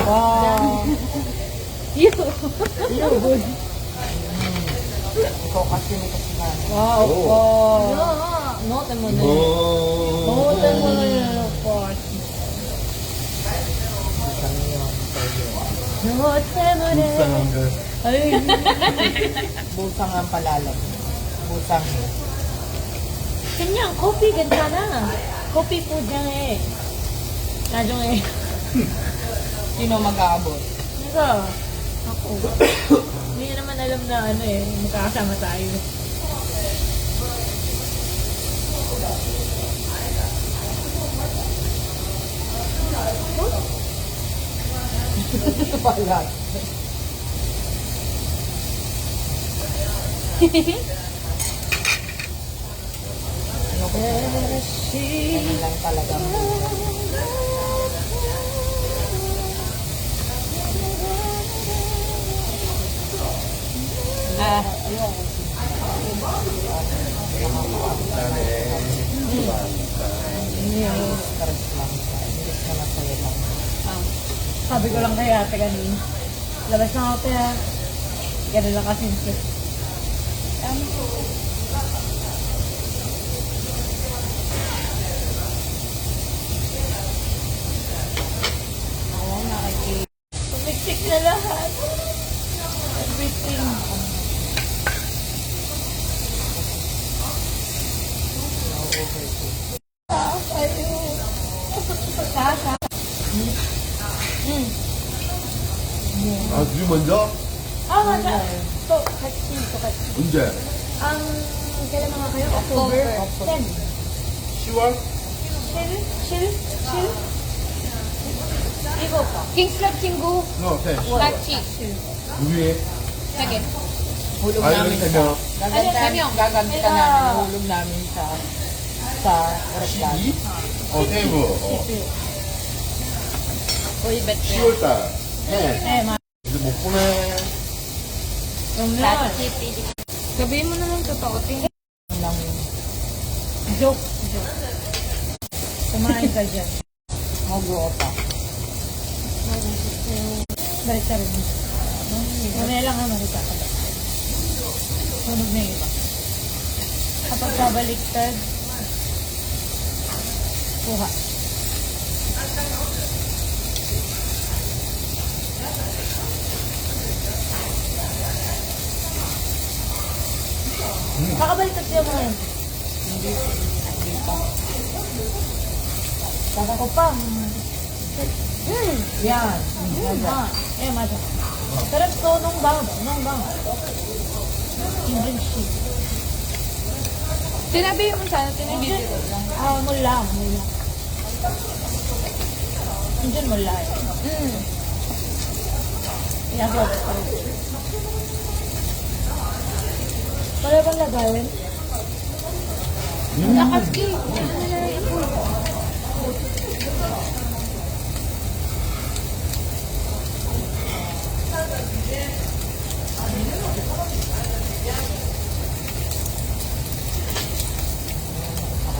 Wow. Yo, good. Ikaw kasi may kasihan. Wow. Wow. Note mo na yun. Note mo na yun. Isang yun. Note mo na yun. Ay. Busang ang palalag. Busang. 그냥 커피 괜찮아. 커피 포장 해. 나중에. Sino mag-aabot? 그래서 ako. Hindi niya naman alam na ano eh, magkakasama tayo. Palag. Ano ko? Ganun lang talaga. Ayoko. Stress lang. Imbis na masaya lang. Sabi ko lang kay ate kanina. Labas na ako kaya. Ganun lang kasi. Ako nakikita. Tumiksik na lahat. Everything. 아, 둘이 먼저? Ah, 맞아. To, 같이. 언제? Kailan mga kayo? October 10. 10월? Chill? 이거 킹스럽 친구 네. 같이 우리 세개 Hulog Ay, namin ano, sa... ano? Gagantikan Kaya- namin. Hulog namin sa restaurant. 12? 세이브. 거의 몇 10월달. 해. 네, 맞아. 이제 못 보내. 그러면 sabihin mo naman totoo. Yun lang yun. Joke. Kumain ka dyan. Mag-grow pa. Balik ka rin. Mamaya lang naman ito. Sunog na yung iba. Kapag babaliktad, kuha. Kakabaliktad siya mo ngayon. Hindi pa. Saka ko pa. Yan. 맞아. Sarap to nung bang. Indian shit. Sinabi mo sana, tinibidyo lang. 몰라. Indian 몰라. Kaya ko. Wala bang lagawin? Nakatski.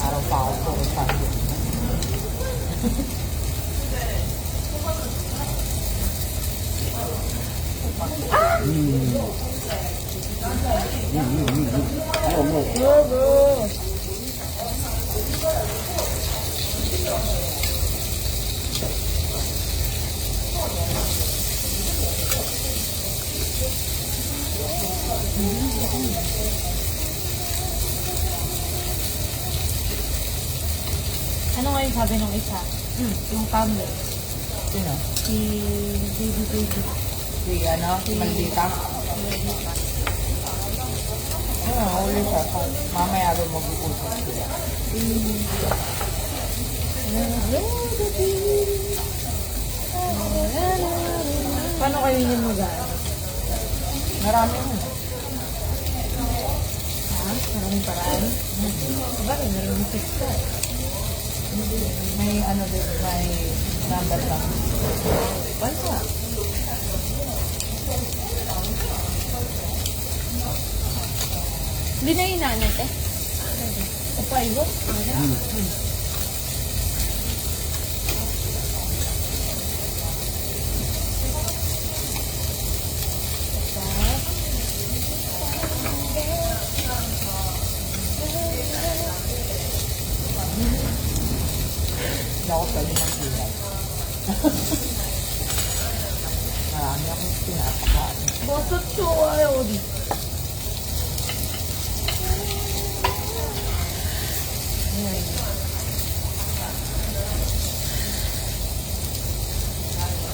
Araw pa ako po. Ano nga yung sabi ng isa? Yung family. Sino? Si baby. Si si Maldita. Huli siya. Mamaya rin mag-uusap sila. Paano kayo yun mag-ano? Marami mo. Maraming paraan. Bakit? Meron yung fix ka. May may number lang. Bansa. Hindi na inanat eh. Apa, ibo? Marami akong pinapakain. Bosot siya, ayaw ko di.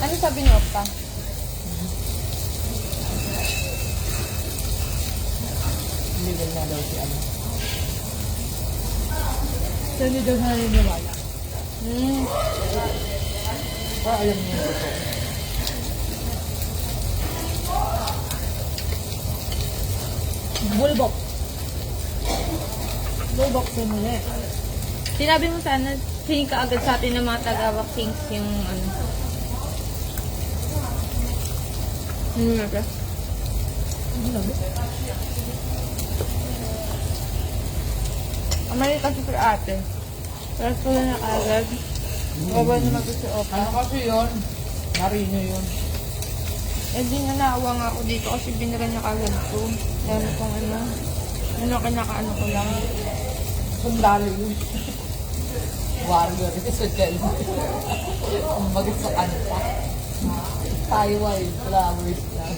Ano sabi ni Oppa? Hindi na daw si ano. So, hindi daw naniniwala. Pero alam niyo yung totoo. Bulbok. Bulbok sa muli. Sinabi mo sana, tingin ka agad sa atin ng mga taga-Kings yung ano. Ano nga ba? Hindi lang. Amali kasi per ate. Pero pala na agad. Baba naman ko si Oppa. Ano kasi yun? Marino yun. Eh di na naawa nga ako dito kasi binira niya kagad ko. Dami kong ano. Ano kinakaano ko lang. Sundalo yun. Warrior yun sa Chelsea. Ang bagay sa kanta. Tayo ay flowers lang.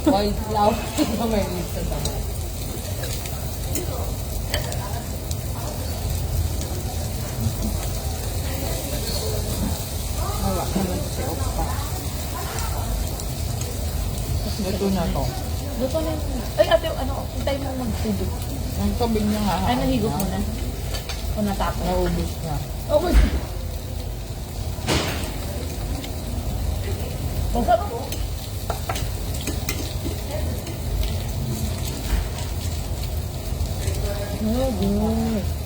White flowers na may lisa naman. Wala naman si Oppa. Ito na to. Luto na yun. Ay, ate, ano, hintay mo mag-tubig. Ang tubig niya nga. Ay, nahigop mo na. O natapos. Naubos na. Okay. Basta mo. Oh, good.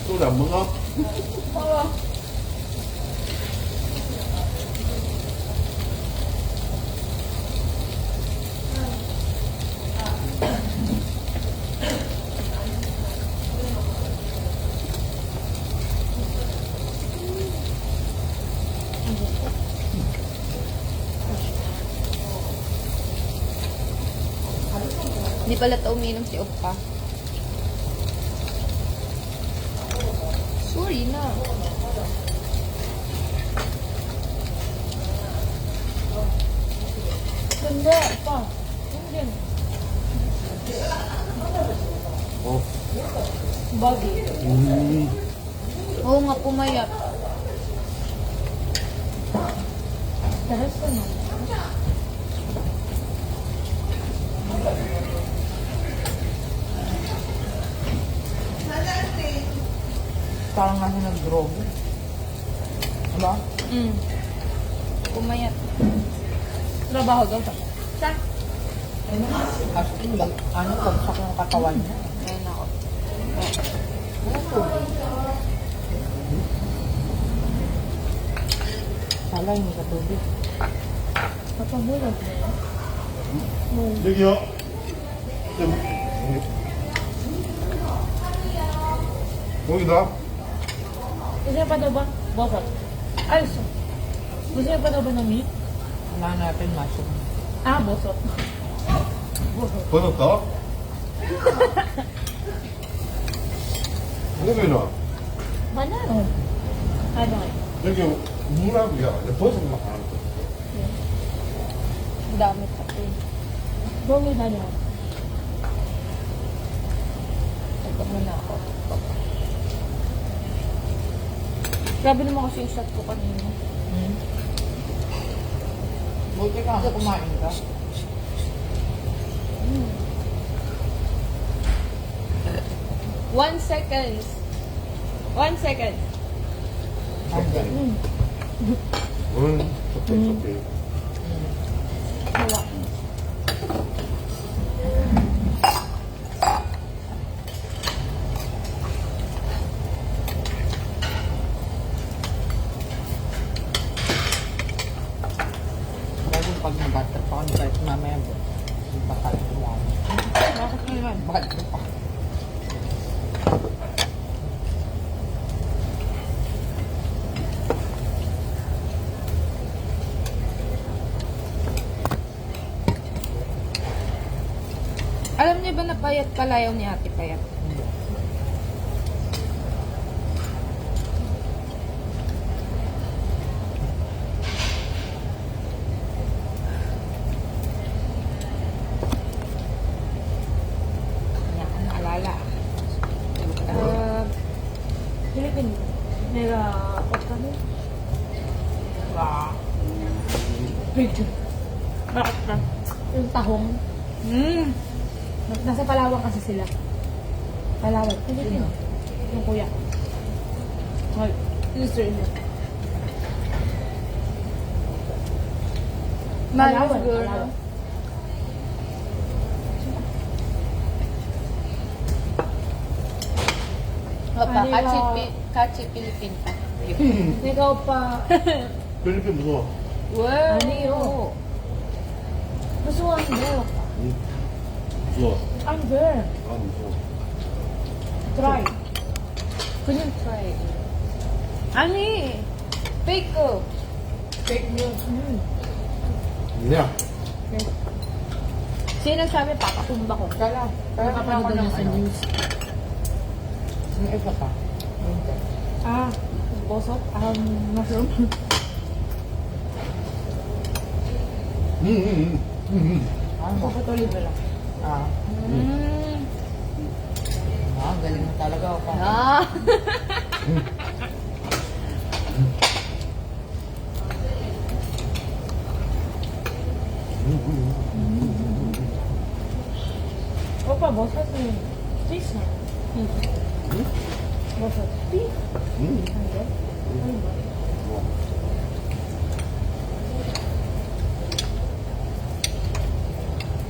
Tôi làm mướn không? Hindi pala ito uminom si Oppa. Sorry na. Ganda pa. Yan. Ồ. Bagay. Oo nga, pumayat. Taras ka na. Parang nga siya nag-drogo. Diba? Pumayat. Trabaho daw sa. Sa? As in, ano, bagsak yung katawan niya. Ngayon ako. Sala, hindi ka tubig. Papabulat mo. 여기요. 거기다. Gusto niya pa daw ba? Bosot. Ay, so. Gusto niya pa daw ba ng meat? Wala natin mushroom. Ah, bosot. Bosot. 버섯다. 뭐면은 Banano. Ay, bakit? 여기 무라고야. 버섯만 하는 거. Ang dami pati. Bumi na niya. Ito muna ako. Grabe naman kasi yung shot ko kanina. Buti ka, kumain ka. 1 second. 1 second. 적당히. 적당히. Wala. Bago pag mag-atter pa kami kahit mamaya ba? Hindi pa tayo kumain. Bakit naman? Bakit ka pa? iba na payat pala yung ni ate payat. Kanya akong naalala. Philippine. Nila, what kami? Wow. Picture. Bakit ka? Yung tahong. Nasa Palawan kasi sila. Palawan. Filipino. Yung kuya. Ay, sister niya. Malas girl. Palawan. Opa, Ano Kachi Philippine pa. Ikaw pa. 필리핀 무서워. Wow. Ano yun? Gusto mo ang girl. 무서워. Ang girl. 아, 무서워. Try. Can you try? Ani? Fake ko. Fake news. 야, Sino nagsabi papatumba ko? Kala Nakapanood na sa news. Yung isa pa. Winter. Ah, bosot. Mushroom. Ano? Puputulin mo lang. Ah, galing mo talaga ako pa. Ah. Opa, bosot yung cheese na. Bosot. Beef. Ano ba?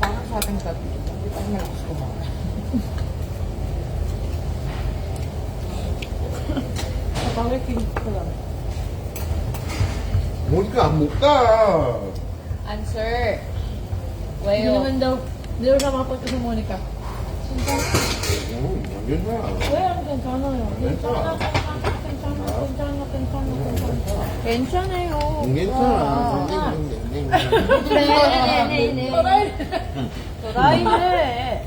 Parang sa ating sabi, hindi tayo malakas kumain. Napawikin ko lang. 모니까 안 먹다. Answer. Hindi Wayo. naman daw, hindi daw nakapunta sa Monica. 괜찮아. Well, ang kensano yun. Kensano. 괜찮아 yun. 괜찮아. 네네네네. Turay na eh.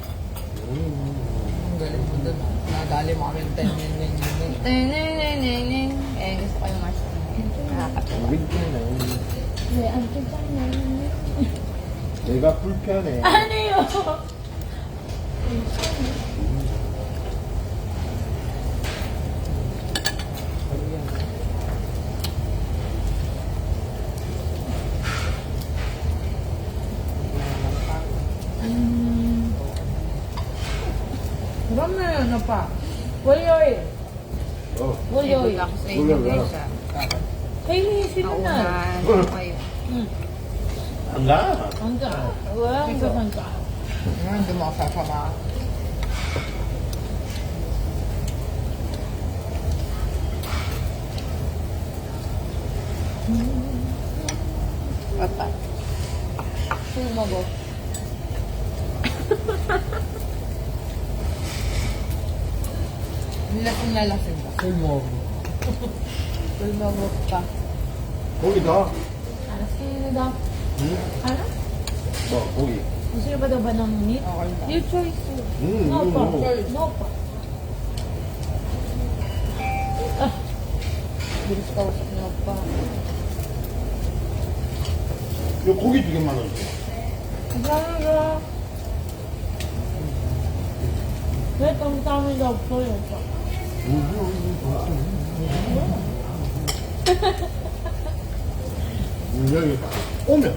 Ang galing mo dun. Nadali mo kami 10 minutes. Neneneneне. Eh, gusto ko yung mushroom ngayon. Nakakatuwa. 괜찮아. 네, ang kensano. 내가 불편해. Ano yun? Kami, ano pa? Wayoy. 어. Wayoy. Ako sa inyo Wala, guys wala. ah. Hey, sino na? Naunahan ko kayo. 안 가. Ang ka. Wow. Ikaw ang ka. Hindi mo ako sasama. Papa. Sumago. Lasing na lasing ka. Sulmogo. Sumago pa. 고기다. Ano, sino daw? 응? Ano? 뭐 고기. Gusto niyo ba daw ba ng meat? Okay lang. Your choice. No pa. 응. No pa. Bilis ka usap mo pa. 이거 고기 2개만 넣어줘. Gano'n. Wait, ang dami daw po yun. 여기 오면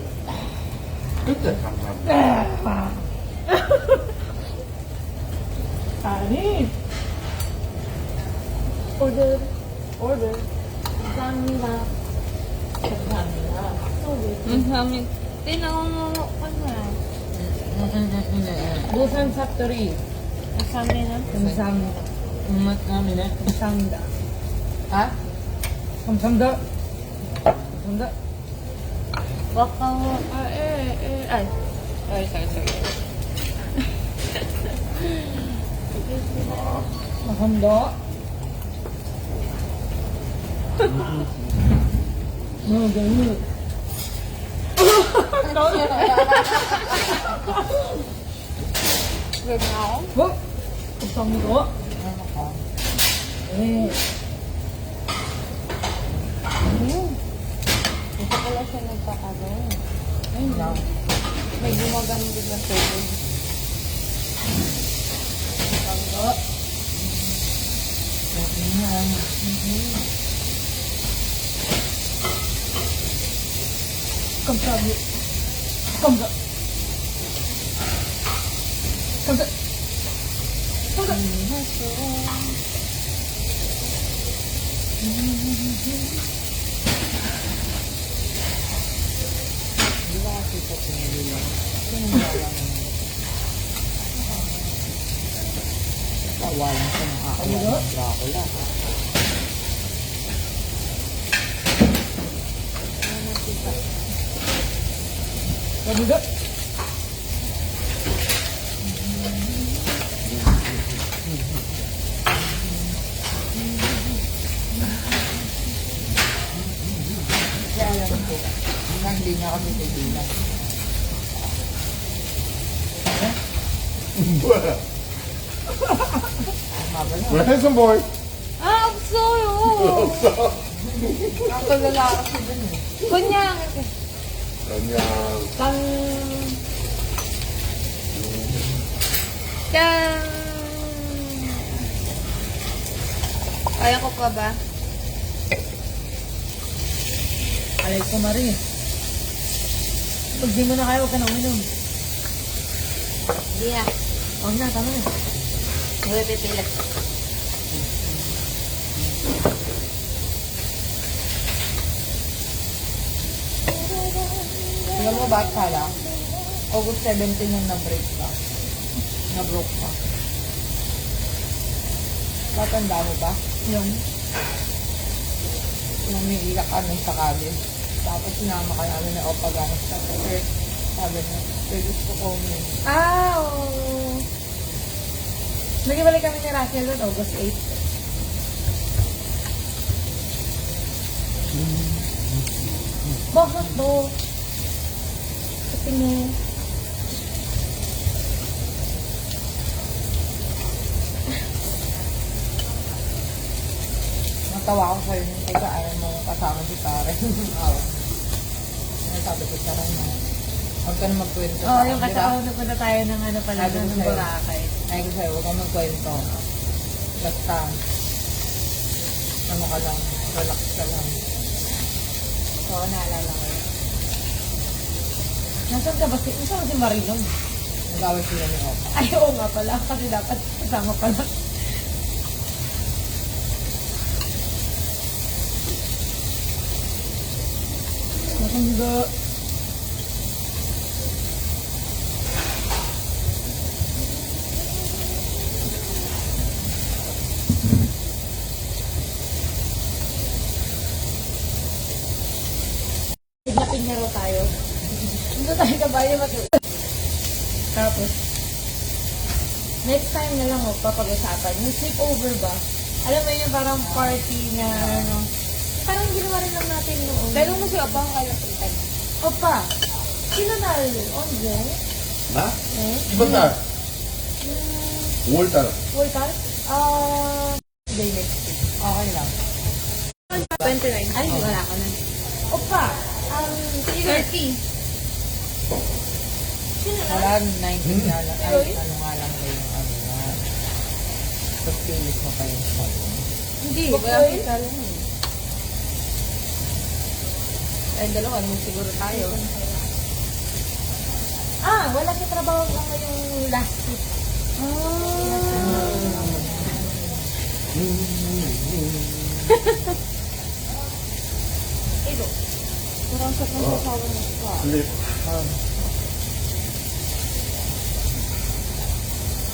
그때 감사합니다. Ani! Order. Order. Kamsamnida. Kamsamnida. Order. Ang dami. Tinanong mo ka na. Busan Factory. Ang dami na. Kamsamnida. Namin eh. Kamsamnida. Ha? Kamsamnida. Kamsamnida. Baka, ay. Sorry. Kamsamnida. No, ganun. Nag-subscribe na ako. Wag! Kusang mo. Ano ka? Eh. Ito pala siya nagkakano. Ayun lang. May gumagamit din ng tubig. Tangga. Yan. Kamsabi. Kamsa. Kamsa. Kamsa. Di ba kasi ito pinili lang? Pinagawa mo. Tawalan siya ng aawa ng Dracula. Kamsa. Kaya alam ko, na hindi niya kami kaibigan. Tama ba na? We're handsome boy. Ah, absurdo! Ang kalala kasi dun eh. Kunyang. Kanyang. Pang... Tang... Kaya ko pa ba? Alay ko Marie. Pag di mo na kaya, huwag ka na uminom. Hindi na. Huwag na, tama na. Huwag pipilit. Alam mo ba, Kala? August 17 nung na-break ka. Na-broke ka. Matanda mo ba? Yung, Umiiyak kami sa kali. Tapos sinama ka namin na Opa Ganos ka. Sir, sabi niya, sir, gusto ko uminom. oo. Nagibalik kami ni Russell doon, August 8. Bakit to? Kasi mo. Natawa ko sa'yo nung kaya ayaw mo kasama si Karen. Awa. Sabi ko sa kanya, huwag ka na magkwento. Oo, sa yung akin, di ba? kasama na punta tayo ng ano pala, Sabi ko ng sa'yo. Boracay. Ay ko sa'yo, huwag kang magkwento. Basta, ano ka lang, relax ka lang. Oo, naalala ko yun. Nasaan ka ba si Marilyn? Nag-away sila ni Opa. Ay, oo nga pala. Kasi dapat kasama pala. Nakanda. Pinya raw tayo. Hindi tayo kabayo matulog. Tapos, next time na lang papag-usapan. Yung sleepover ba? Alam mo yun, parang party na ano. Parang ginawa rin lang natin noon. Pero mo si Abang kalapitan. Opa, sino na? Onzo? Ha? Eh? Iba Walter. Volcar? Day next week. Okay lang. 29. Ay, wala ka na. Opa, 30. sino na? Wala, 19 nga lang. Ay, ano nga lang ba yung ano na. Tapos pilit mo pa yung solo. Hindi, Book wala oil? akong salo mo. Ay, dalawa, nung siguro tayo. Wala sa trabaho lang ngayong last week. Ito. Parang sa kong sasawa mo pa. Sleep.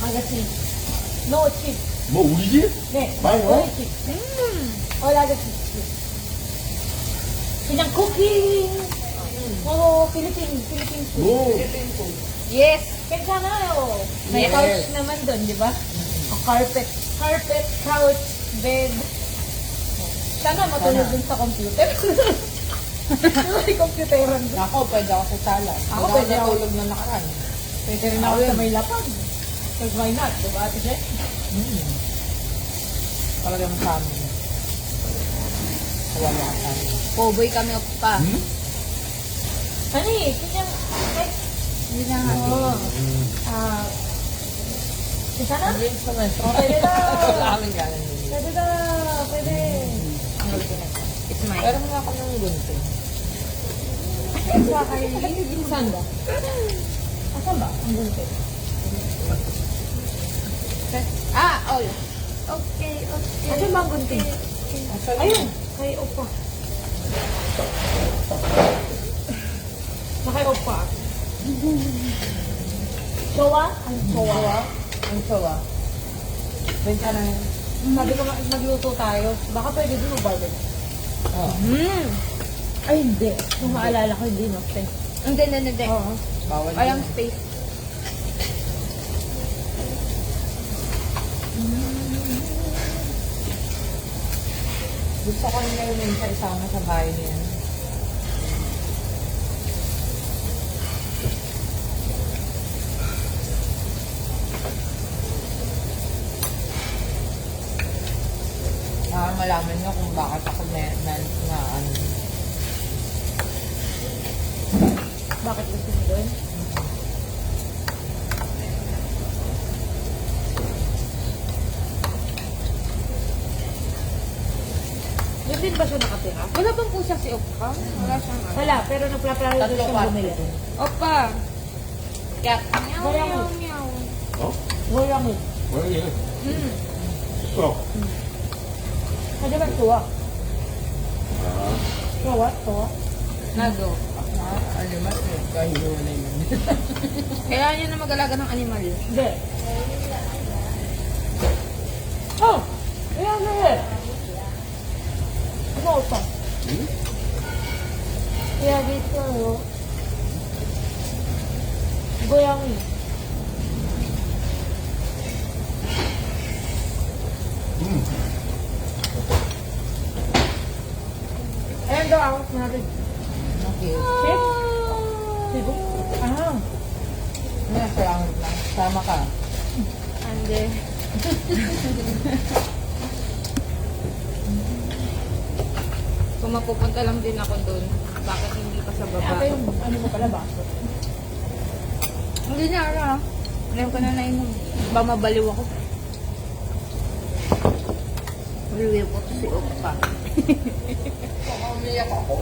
Hanggang chip. No chip. 뭐 우리 집? 네, 많이 only 와? chip. Wala ka chip. Kanyang cooking. Oo, Philippine food. 뭐 Yes! Kaya sana, may Yes. couch naman doon, di ba? Carpet, couch, bed. Sana matulog dun sa computer. May computeran doon. Ako, pwede ako sa sala. Ako, Wala pwede ako. natulog na nakaraan. Pwede rin ako sa may lapag. Because why not? Diba, Ate Jen? Talagang sa amin. Wala ka sa amin. Poboy kami pa. Ano eh? Kanyang... Ay, Hindi na nga. oo. Isa na? Ang sa men. Oh, pwede na. Wala kami ganan din. Pwede na. Pwede. It's mine. Pero mga ako ng gunting. Sa kayo. Saan ba? Asan ba? Ang gunting. All. Okay. Asan ba ang gunting? Ayun. Kay Opa. Kay Opa. Showa? Ang showa? Ang sawa. Benta na yun. Sabi ko nga, magluto tayo. Baka pwede din mag-barber. Oo. Ay, hindi. Kung maalala ko, hindi, no? Hindi. Oo. Bawal Walang yun. space. Gusto ko nila yun sa isama sa bahay niya. Malaman niyo kung bakit ako na ano. Bakit gusto mo doon? Doon din ba siya nakatira? Wala bang pusa si Opa? Wala siyang ano. Wala, pero nagplaplano doon Tatlo siyang kwarto. bumili. Opa! Kaya, Meow, Wala meow, mo. meow. Oh, Wala mo. well, yeah. Mm. So, Kasi ba tuwa? uh, Tuwa? Tuwa? Nado. alimat eh. Kahilo na yun. Kailangan niya na mag-alaga ng animal. Hindi. Oh! Ayan na eh! Ano pa? hmm? Kaya dito, no? Goyangin. Ayan daw ang natin. Okay. Chef? Sigo? Ah. Ano, salamat lang. Sama ka. Ande. Kung mapupunta lang din ako doon, bakit hindi pa sa baba? Ate yung ano mo pala baso. Hindi na, ara. Ngayon ko na nainom. Ba mabaliw ako. Maliw ko si Opa. Baka umiyak ako.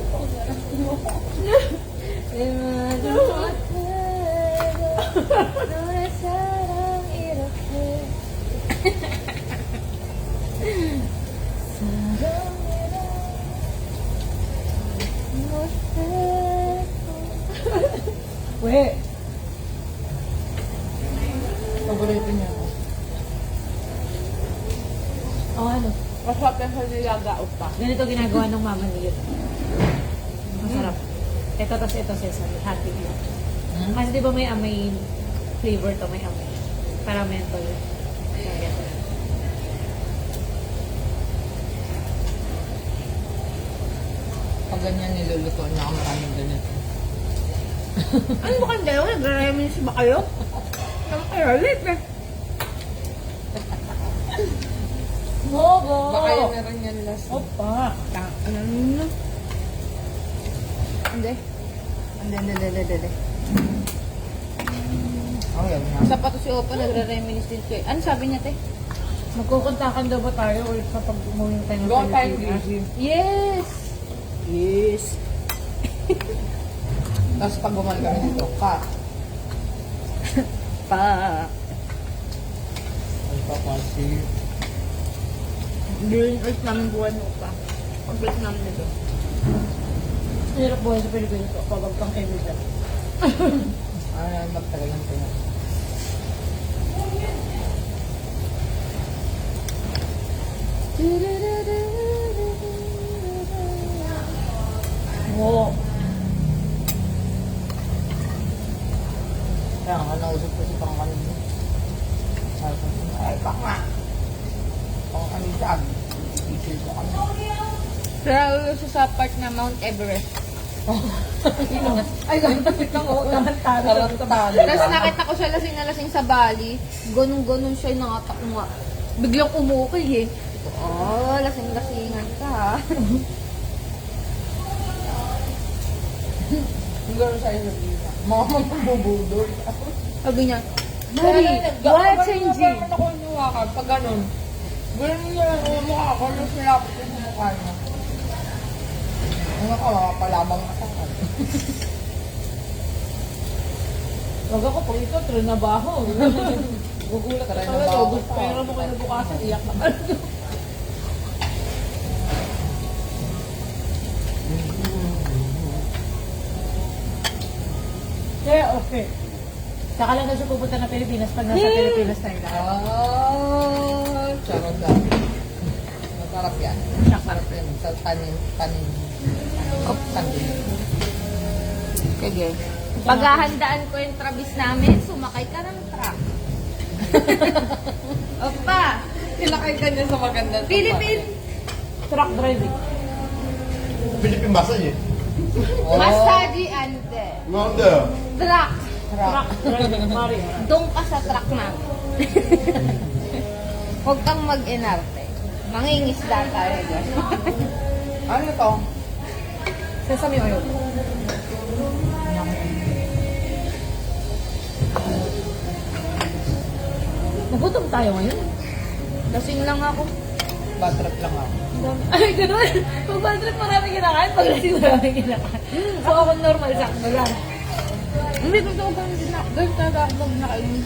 We. Paborito niya ako. Oh, ano? Masarap yan sa nilaga pa. Ganito ginagawa ng mama ni Yun. Masarap. Ito, tas ito, sesame. Happy meal. Kasi di ba may amoy flavor to, may amoy. Para menthol. Ayan. Pag ganyan niluluto niya ako maraming ganito. Ano ba kang dalawa? Nagre-reminis ba kayo? Ang kayalit eh. Mogo! Baka yan meron yan last. Opa! Ano? Hindi. Hindi. Oh, yan nga. Sa pato si Opa, nagre-reminis din ko eh. Ano sabi niya, te? Magkukontakan daw ba tayo ulit kapag umuwi tayo ng Go tayo Pilipinas? busy. Yes! Yes. Tapos pag bumalik kami dito, pa. Pa. Ay, papasi. Bilhin ulit namin buwan mo pa. Pag-balik namin nito. Hirap buhay sa Pilipinas ko kapag kang immigrant. Ano yan, magtagal ng Pinas. Oo. Kaya nga, nausap ko si Pang kanina. Sabi ko, ay, Pang nga. Pang kanina, isil ko kami. Pero siya sa part na Mount Everest. Ay, ganun ko. Tarantado. Tapos nakita ko siya lasing na lasing sa Bali. Ganun-ganun siya yung nakatak nga. Biglang umukay eh. Oh, lasing-lasingan ka ha. Yung gano'n sa'yo sa pizza. Mga magbubudol. Sabi niya, Mari, why changing? Bakit ako inuwakan pag gano'n? Gano'n niya yung mukha ko, nung sinapit ko sa mukha niya. Ang nakapalamang na sa akin. Wag ako pag ito, trinabaho. Gugulat ka rin Sabi na ko, ba? pero mo kayo bukasan, iyak na. Yeah, okay. Saka lang na siya pupunta ng Pilipinas pag nasa Pilipinas na yun. Ah, charot lang. Masarap yan. Masarap yan. Sa tanin. Tanin. Sige. Paghahandaan ko yung trabis namin, sumakay ka ng truck. Opa! Kinakay ka niya sa maganda. Philippine Truck driving. Philippine massage eh. massage and Wonder. truck. Truck driving, Mario. Doon ka sa truck namin. Huwag kang mag-inarte. Mangingisda tayo dyan. Ano to? Sesame oil. Nagutom tayo ngayon. Lasing lang ako. Bad trip lang ako. Ay, ganun. Pag bad trip marami kinakain, pag lasing marami kinakain. So ako normal, sakto lang. Hindi, totoo ba yung sinak? Doon talaga ako nakainin.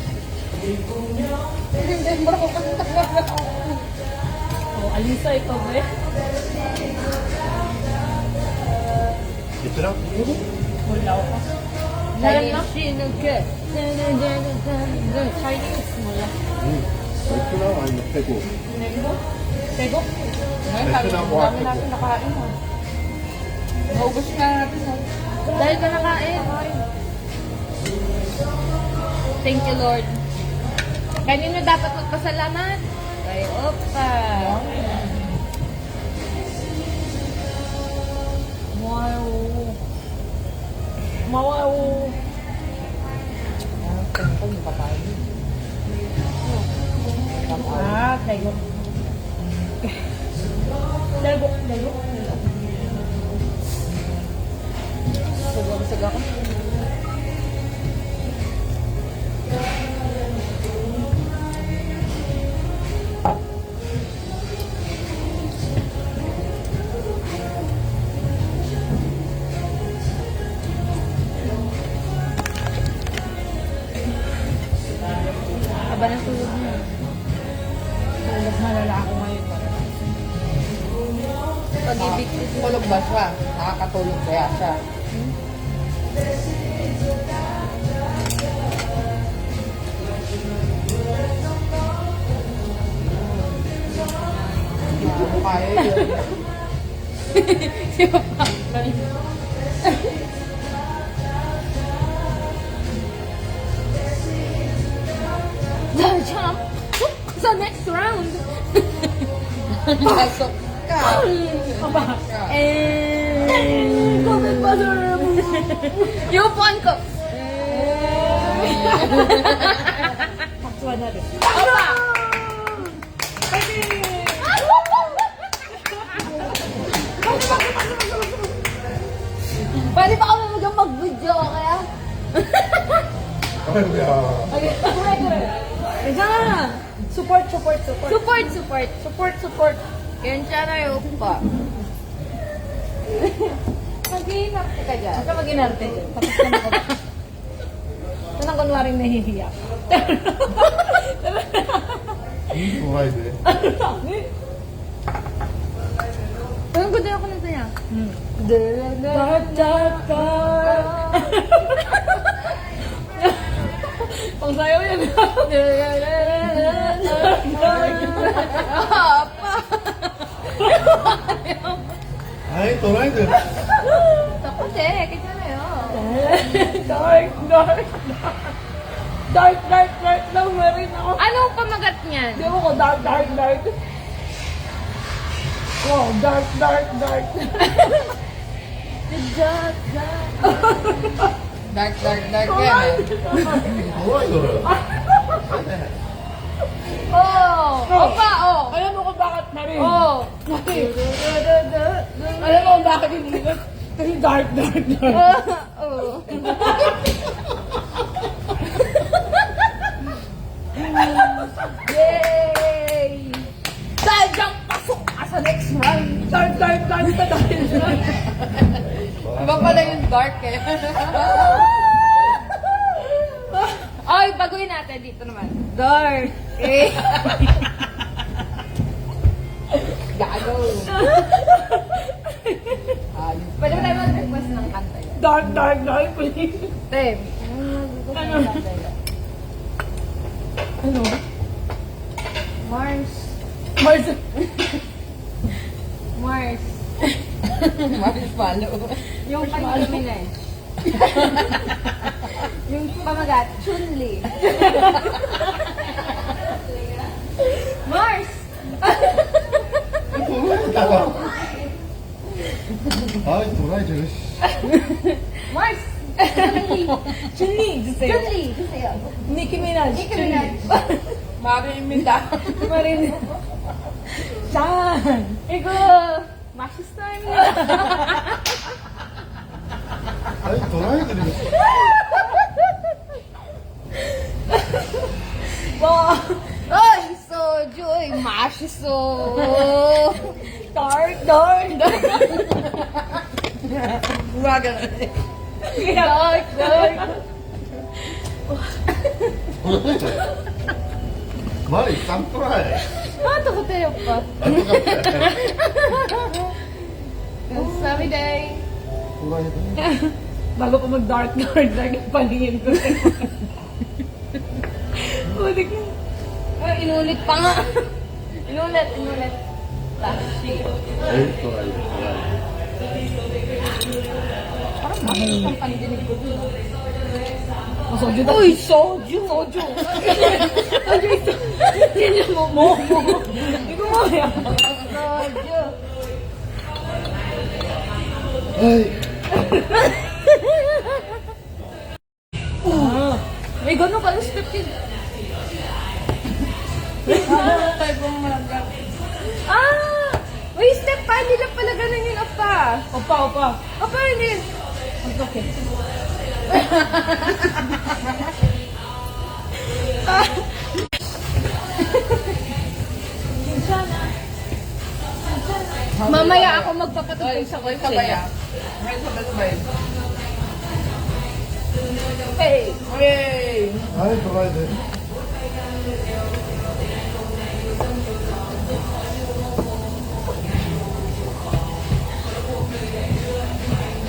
Hindi, bro. Oh, Alisa, ikaw ba eh? Ito lang. Wala ako pa. Chinese Chinese mo lang. Ito lang. Ay, teko. Nego? Tego? Ngayon, Ito na dami buhat dami ko. natin nakain. Naubos na natin. Dahil ka nakain. Thank you, Lord. Kanino dapat magpasalamat? Kay Opa. Wow. Wow. Tingin ko, hindi pa tayo. Ah, tego. Tego. Tego. Sagam ako. Aba ng tulog mo. Tulog malala ako ngayon. Pag-ibig. Tulog ba siya? Nakakatulog kaya siya. Hindi ko kaya yun. Jump sa next round. Pasok ka. Aba. Comment pa sa yung phone ko. Paksuan natin. Opa! Pwede ba kami mag-video kaya? Ay, Okay, correct, correct. Ika! Support, support, support. Support. Yan siya na yung Opa. Mag-iinap ka dyan. Huwag ka mag-inarte. Tapos ka na ko. Ito nang kunwaring nahihiya. buhay din. Parang ganda ako nito niya. Dark, dark, dark. Pang sayaw yan. Opa! Ay, tuloy din. Tapos eh, kaya na yun. Dark, dark, dark. Dark, dark, dark lang meron ako. Anong pamagat niyan? Di mo ko, dark, dark, dark. Oh, dark, dark, dark. Dark, dark, dark yan eh. トライドル。 Oh! Opa, oh! Alam mo kung bakit na rin? Oh! Alam mo kung bakit hindi ko? Kasi dark, dark, dark. Oh! Yay! Dahil dyan, pasok ka sa next round! Dark, dark, dark pa dahil. Iba pala yung dark eh. Ay, baguhin natin dito naman. Dark! Eh! Gago. Pwede ba tayo mag-request ng kanta yan? Dark, dark, dark, please. Tem. Ano? Ano? Mars. Mars. Mars. Marshmallow. Yung kay Minaj. Yung pamagat, Chun-Li. Mars! はい、トライです。 Mars! Chun-Li, gusto yun. Chun-Li! Gusto Nicki Minaj. Nicki Minaj. Marimita. Marin. Chan. Ikaw! Mashis time na. はい、トライドです。 Wow. Ay, soju! Ay, mashis so. Dark, dark, dark. Gumagano. Dark, dark. マリ3トライ。 Pato ko tayo pa. あ、よかった。 Sabi day. トライで。 Bago pa mag-dark, dark, dark yung paningin ko. Ulit na. Ay, inulit pa nga. Inulit, inulit. はい、トライで。 Parang mashis ang pandinig ko dun. Oh, soju daw. Uy, soju! Soju! Hindi mo mo. Hindi ko mo yan. Soju! はい。 May gano'n ka scripted. Ano tayo pong malaga? Ah! May step pa, hindi lang pala ganun yun, Opa. Opa, opa. Opa, hindi. Okay. Mamaya ako magpapatugtog sa kotse. Sabaya. May sabay-sabay. Hey! Hey! はい、トライで。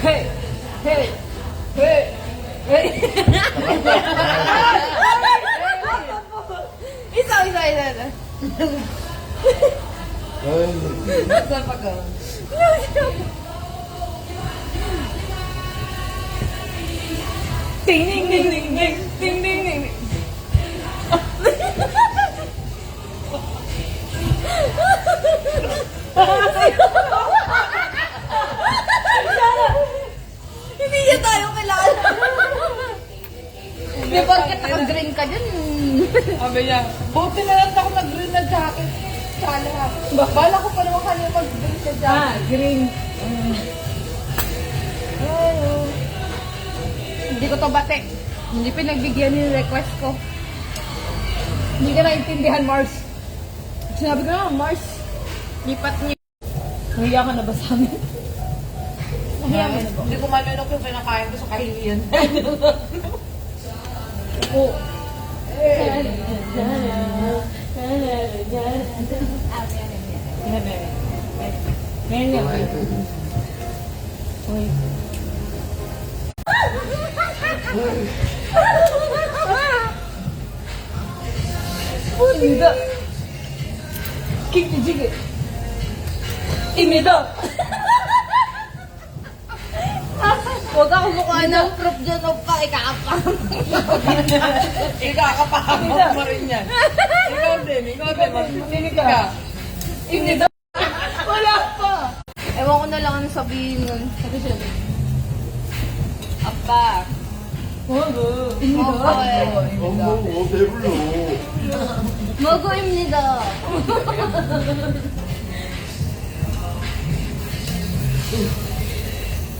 Hey. Hey. Hey! Isa. はい。 Saan pa ka? Ding, ding, ding, ding, ding, ding, ding, ding. Hindi niya tayo kilala. Di ba naka-green ka dyan? Sabi niya, buti na lang ako nag-green na jacket. Tsala. Bala ko pa naman kanina mag-green na jacket. Ah, green. Hindi ko to bate. Hindi pinagbigyan yung request ko. Hindi ka naintindihan, Mars. Sinabi ko na, Mars. Lipat niyo. Nahiya ka na ba sa amin? Nahiya mo na ba? Hindi ko malunok yung pinakain ko sa kahihiyan. Oo. Ngayon nga. Uy. Imida. Kikijigi. Imida. Huwag ako mukha ng proof dyan o pa, ikakapang. Ikakapahamok mo rin yan. Ikaw din. Sini ka. Imida. Wala pa. Ewan ko na lang ano sabihin nun. Sabi siya. 아빠. 먹어요. 어머, 배불러. 먹어입니다.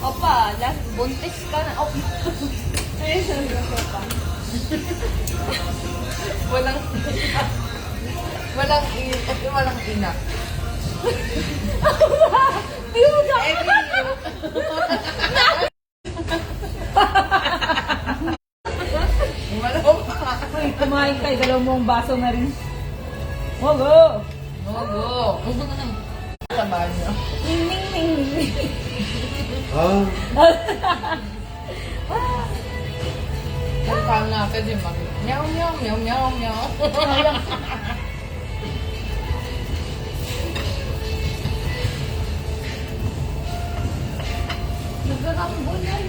오빠, 나 몬테스 ka na. Oh. Walang walang ina. Di mo ka. Uy, kumain kayo. Dalawang mong baso na rin. Mogo! Ogo. Sa banyo. Ning, ning, ning, ning. 아, Kung nga ka din mag meow meow meow meow meow. Nagkakambol yan.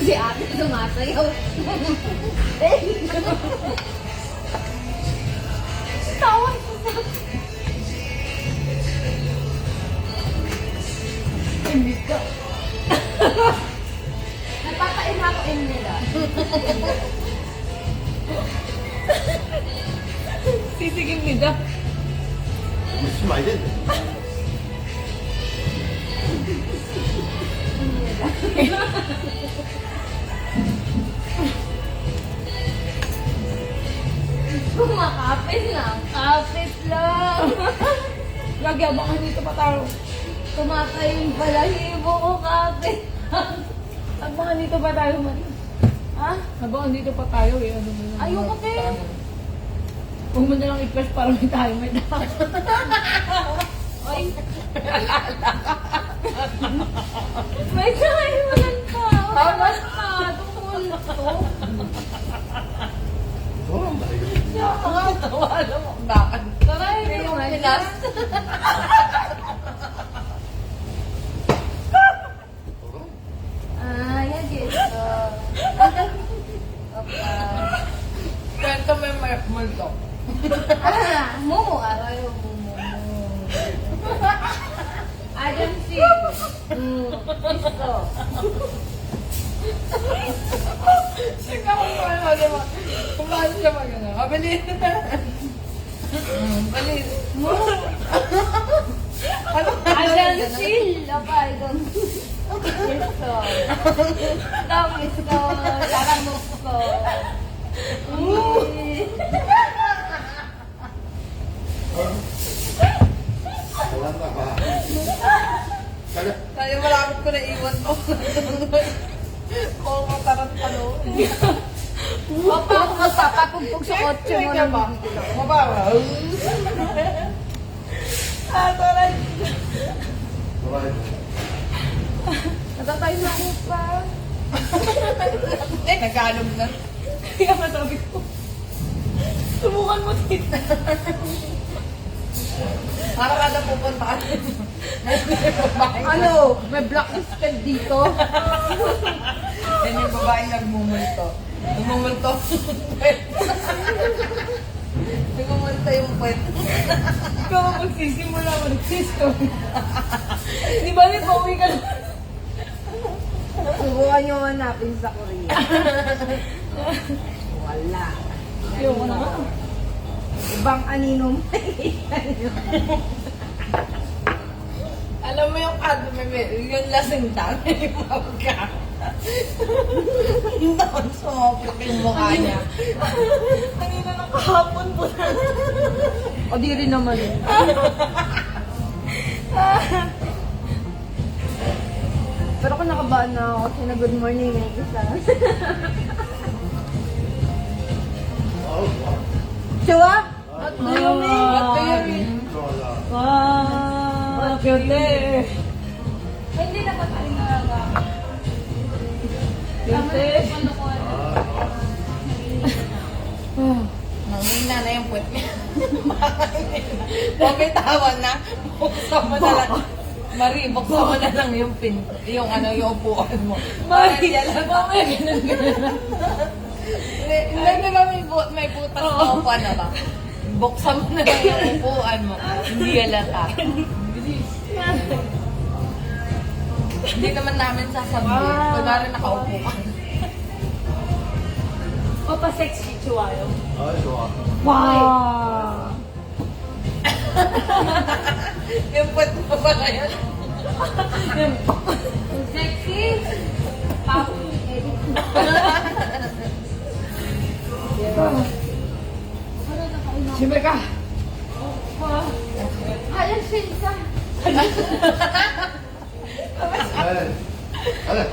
Si ate sumasayaw. Tawa ko sa... Imbis ka. Napakain ako nila. Sisigim nila. 웃으면 안 된대. Kumakapit lang. Kapit lang. Lagi, abangan dito pa tayo. Kumakain pala. Hibo ko kapit. Abangan dito pa tayo, Marie. Ha? Abangan dito pa tayo eh. Ano mo yun? Ayoko pe. Huwag mo na lang i-press para may tayo may dapat. Ay. May kaiwanan pa. Walang pa. Tungkol to. 저런 나 이거. Wala mo bakit. Taray Hindi mo yung naman. pinas. Ah, yan dito. Opa. Kwento mo yung multo. Ah, Momo. Arayo, Momo. Adam C. Isto. Ikaw kung paano, di ba? Kung paano siya mag-ano. Kabilis. Balis. Ano? Adam C. Apa ito? Isto. Dami isto. Sarang gusto. 잘한다 봐. 가자. Tayo malapit ko na iwan ko. Oo, matarang talo. Opa, ako magpapapugpog sa kotse mo. Ka ba? Mabawa. Taray. 돌아야 돼. Natatay na ako pa. Nagkalog na. Kaya masabi ko. Subukan mo dito. Para kada pupunta ka. Ano? May blacklisted dito? Yan yung babae nagmumulto. Nagmumulto. Nagmumulto yung puwet. Ikaw ang magsisimula mo. Nagsisto. Di ba rin pauwi ka na? Subukan nyo hanapin sa Korea. Wala. Yung ko na nga. Ibang aninom makikita nyo. Alam mo yung yung lasing tang, yung mabga. Yung taon sumopit yung mukha niya. Kanina ng kahapon po na. O di rin naman yun. Pero kung nakabahan na ako, kasi na good morning na isa. 아우 좋아. Chua? What do you mean? What do you mean? 좋아하자. Wow, cute. Hindi na ba tayo nalaga? Cute. Nangina na yung puwet niya. Pumitawan na. Buksan mo na lang. Marie, buksan mo na lang yung yung upuan mo. Marie, Yan lang. mamaya ganun. Hindi ba may butas na upuan na ba? Buksan mo na lang yung upuan mo. Hindi halata. Hindi naman namin sasabihin. Wow. Kunwari nakaupo ka. O pa sexy chihuahua. Ay, 좋아. Wow! Yung puwet mo ba na yan? Sexy! Papo edit. Siyempre ka! Alam siya isa. 네. 네.